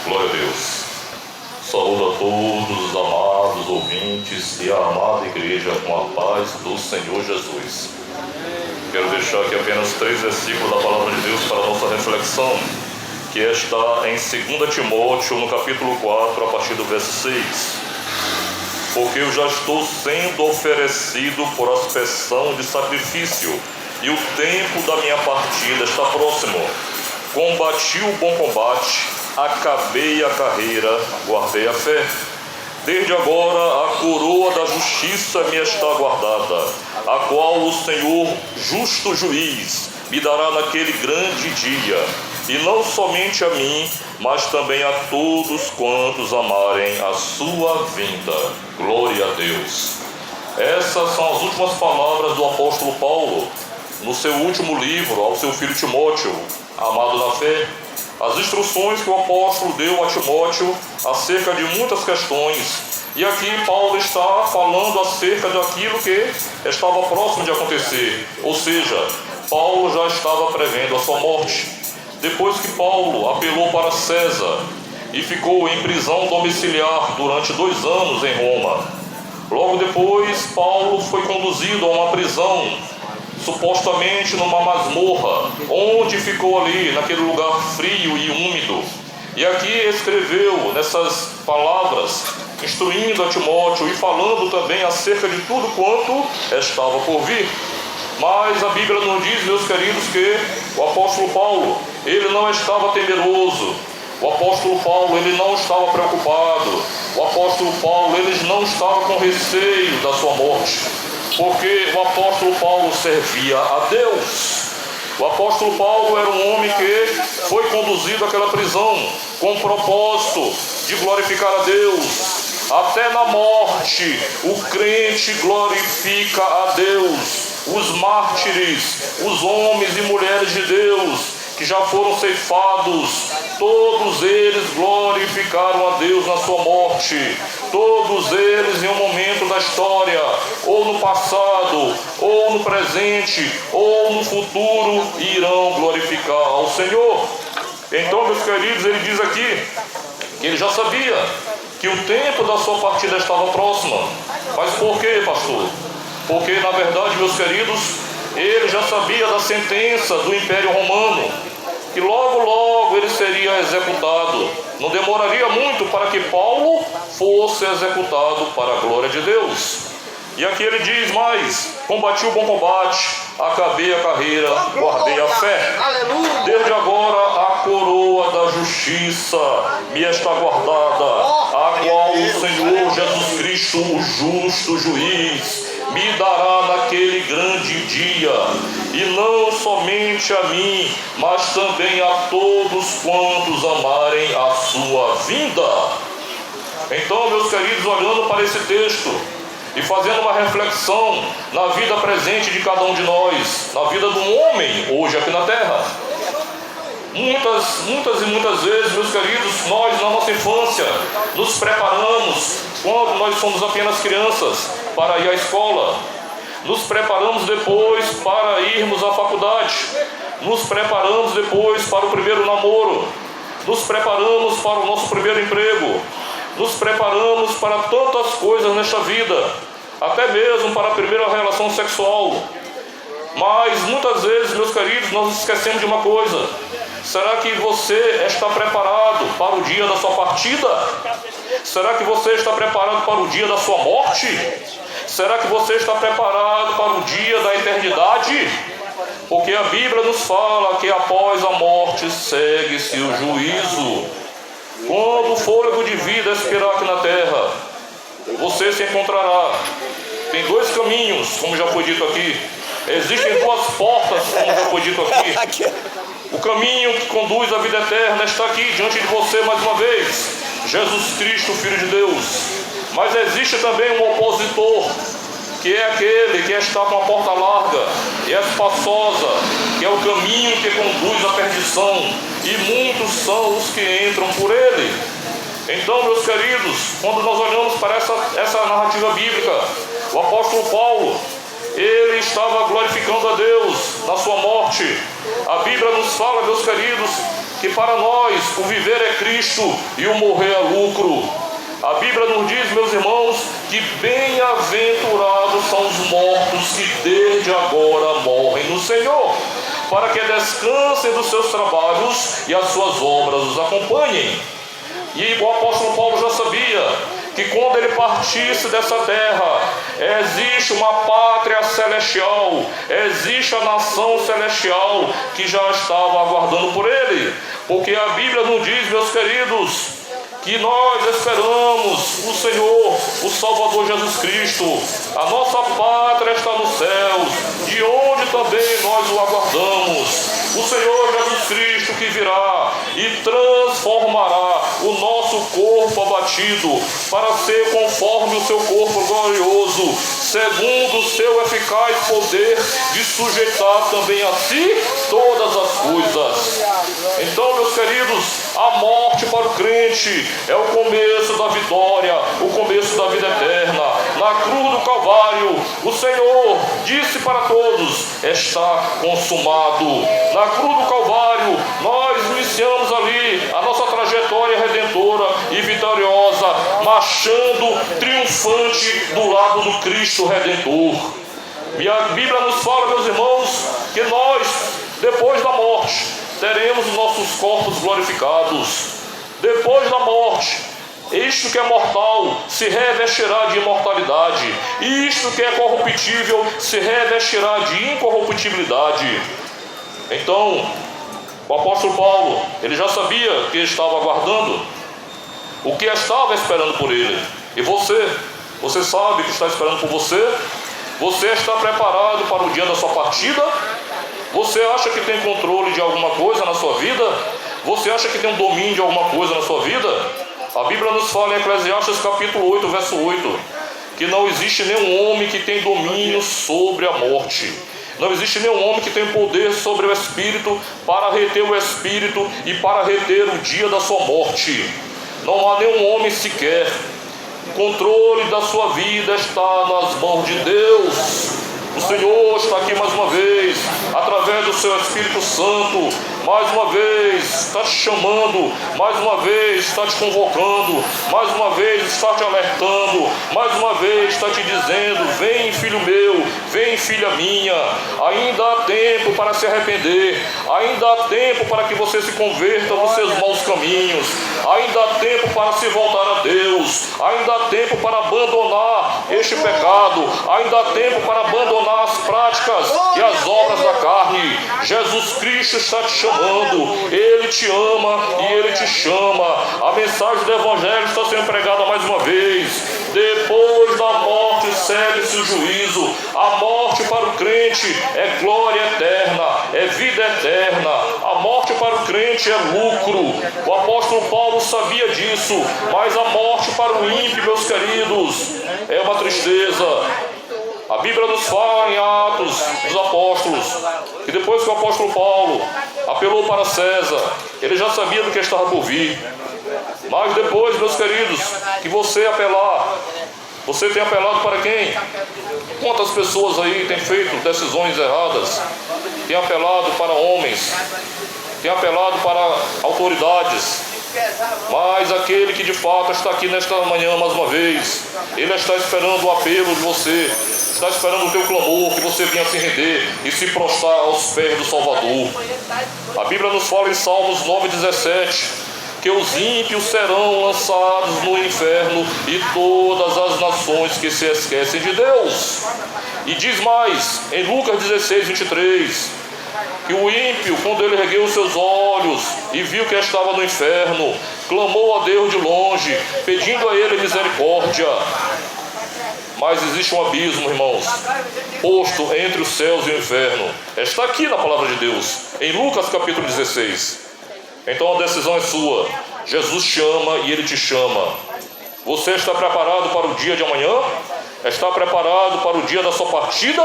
Glória a Deus. Saúdo a todos os amados ouvintes e a amada igreja com a paz do Senhor Jesus. Quero deixar aqui apenas 3 versículos da Palavra de Deus para a nossa reflexão, que está em 2 Timóteo, no capítulo 4, a partir do verso 6. Porque eu já estou sendo oferecido por aspersão de sacrifício, e o tempo da minha partida está próximo. Combati o bom combate, acabei a carreira, guardei a fé. Desde agora a coroa da justiça me está guardada, a qual o Senhor, justo juiz, me dará naquele grande dia, e não somente a mim, mas também a todos quantos amarem a sua vinda. Glória a Deus. Essas são as últimas palavras do apóstolo Paulo, no seu último livro, ao seu filho Timóteo, amado na fé. As instruções que o apóstolo deu a Timóteo acerca de muitas questões. E aqui Paulo está falando acerca daquilo que estava próximo de acontecer. Ou seja, Paulo já estava prevendo a sua morte. Depois que Paulo apelou para César e ficou em prisão domiciliar durante 2 anos em Roma. Logo depois, Paulo foi conduzido a uma prisão, supostamente numa masmorra, onde ficou ali, naquele lugar frio e úmido. E aqui escreveu nessas palavras, instruindo a Timóteo e falando também acerca de tudo quanto estava por vir. Mas a Bíblia nos diz, meus queridos, que o apóstolo Paulo, ele não estava temeroso. O apóstolo Paulo, ele não estava preocupado. O apóstolo Paulo, ele não estava com receio da sua morte, porque o apóstolo Paulo servia a Deus. O apóstolo Paulo era um homem que foi conduzido àquela prisão com o propósito de glorificar a Deus. Até na morte, o crente glorifica a Deus. Os mártires, os homens e mulheres de Deus que já foram ceifados, todos eles glorificaram a Deus na sua morte. Todos eles em um momento da história, ou no passado, ou no presente, ou no futuro, irão glorificar ao Senhor. Então, meus queridos, ele diz aqui que ele já sabia que o tempo da sua partida estava próximo. Mas por quê, pastor? Porque, na verdade, meus queridos, ele já sabia da sentença do Império Romano, que logo ele seria executado. Não demoraria muito para que Paulo fosse executado para a glória de Deus. E aqui ele diz mais: combati o bom combate, acabei a carreira, guardei a fé. Desde agora a coroa da justiça me está guardada, a qual o Senhor Jesus Cristo, o justo juiz, me dará naquele grande dia, e não somente a mim, mas também a todos quantos amarem a sua vinda. Então, meus queridos, olhando para esse texto e fazendo uma reflexão na vida presente de cada um de nós, na vida do homem hoje aqui na terra, muitas vezes, meus queridos, nós na nossa infância nos preparamos, quando nós somos apenas crianças, para ir à escola. Nos preparamos depois para irmos à faculdade. Nos preparamos depois para o primeiro namoro. Nos preparamos para o nosso primeiro emprego. Nos preparamos para tantas coisas nesta vida, até mesmo para a primeira relação sexual. Mas muitas vezes, meus queridos, nós esquecemos de uma coisa: será que você está preparado para o dia da sua partida? Será que você está preparado para o dia da sua morte? Será que você está preparado para o dia da eternidade? Porque a Bíblia nos fala que após a morte segue-se o juízo. Quando o fôlego de vida expirar aqui na terra, você se encontrará. Tem 2 caminhos, como já foi dito aqui. Existem 2 portas, como já foi dito aqui. O caminho que conduz à vida eterna está aqui diante de você mais uma vez: Jesus Cristo, Filho de Deus. Mas existe também um opositor, que é aquele que está com a porta larga e espaçosa, que é o caminho que conduz à perdição, e muitos são os que entram por ele. Então, meus queridos, quando nós olhamos para essa narrativa bíblica, o apóstolo Paulo, ele estava glorificando a Deus na sua morte. A Bíblia nos fala, meus queridos, que para nós o viver é Cristo e o morrer é lucro. A Bíblia nos diz, meus irmãos, que bem-aventurados são os mortos que desde agora morrem no Senhor, para que descansem dos seus trabalhos e as suas obras os acompanhem. E o apóstolo Paulo já sabia que quando ele partisse dessa terra, existe uma pátria celestial, existe a nação celestial que já estava aguardando por ele, porque a Bíblia nos diz, meus queridos, que nós esperamos o Senhor, o Salvador Jesus Cristo. A nossa pátria está nos céus, de onde também nós o aguardamos. O Senhor Jesus Cristo que virá e transformará o nosso corpo abatido para ser conforme o seu corpo glorioso, segundo o seu eficaz poder de sujeitar também a si todas as coisas. Então, meus queridos, a morte para o crente é o começo da vitória, o começo da vida eterna. Na cruz do Calvário, o Senhor disse para todos: está consumado. Na cruz do Calvário, nós iniciamos ali a nossa trajetória redentora e vitoriosa, marchando triunfante do lado do Cristo Redentor. E a Bíblia nos fala, meus irmãos, que nós, depois da morte, teremos os nossos corpos glorificados. Depois da morte, isto que é mortal se revestirá de imortalidade, e isto que é corruptível se revestirá de incorruptibilidade. Então, o apóstolo Paulo, ele já sabia que estava aguardando, o que estava esperando por ele. E você sabe que está esperando por você? Você está preparado para o dia da sua partida? Você acha que tem controle de alguma coisa na sua vida? Você acha que tem um domínio de alguma coisa na sua vida? A Bíblia nos fala em Eclesiastes capítulo 8, verso 8, que não existe nenhum homem que tem domínio sobre a morte. Não existe nenhum homem que tem poder sobre o Espírito para reter o Espírito e para reter o dia da sua morte. Não há nenhum homem sequer. O controle da sua vida está nas mãos de Deus. O Senhor está aqui mais uma vez, através do seu Espírito Santo, mais uma vez está te chamando, mais uma vez está te convocando, mais uma vez está te alertando, mais uma vez está te dizendo: vem, filho meu, vem, filha minha. Ainda há tempo para se arrepender, ainda há tempo para que você se converta dos seus maus caminhos, ainda há tempo para se voltar a Deus, ainda há tempo para abandonar este pecado, ainda há tempo para abandonar as práticas e as obras da carne. Jesus Cristo está te chamando, Ele te ama e Ele te chama. A mensagem do Evangelho está sendo pregada mais uma vez. Depois da morte segue-se o juízo. A morte para o crente é glória eterna, é vida eterna. A morte para o crente é lucro. O apóstolo Paulo sabia disso, mas a morte para o ímpio, meus queridos, é uma tristeza. A Bíblia nos fala em Atos dos Apóstolos que depois que o apóstolo Paulo apelou para César, ele já sabia do que estava por vir. Mas depois, meus queridos, que você apelar, você tem apelado para quem? Quantas pessoas aí têm feito decisões erradas? Tem apelado para homens, tem apelado para autoridades. Mas aquele que de fato está aqui nesta manhã mais uma vez, ele está esperando o apelo de você, está esperando o teu clamor, que você venha se render e se prostrar aos pés do Salvador. A Bíblia nos fala em Salmos 9,17 que os ímpios serão lançados no inferno e todas as nações que se esquecem de Deus. E diz mais, em Lucas 16:23, que o ímpio, quando ele ergueu os seus olhos e viu que estava no inferno, clamou a Deus de longe, pedindo a Ele misericórdia. Mas existe um abismo, irmãos, posto entre os céus e o inferno. Está aqui na palavra de Deus, em Lucas capítulo 16. Então a decisão é sua. Jesus te ama e Ele te chama. Você está preparado para o dia de amanhã? Está preparado para o dia da sua partida?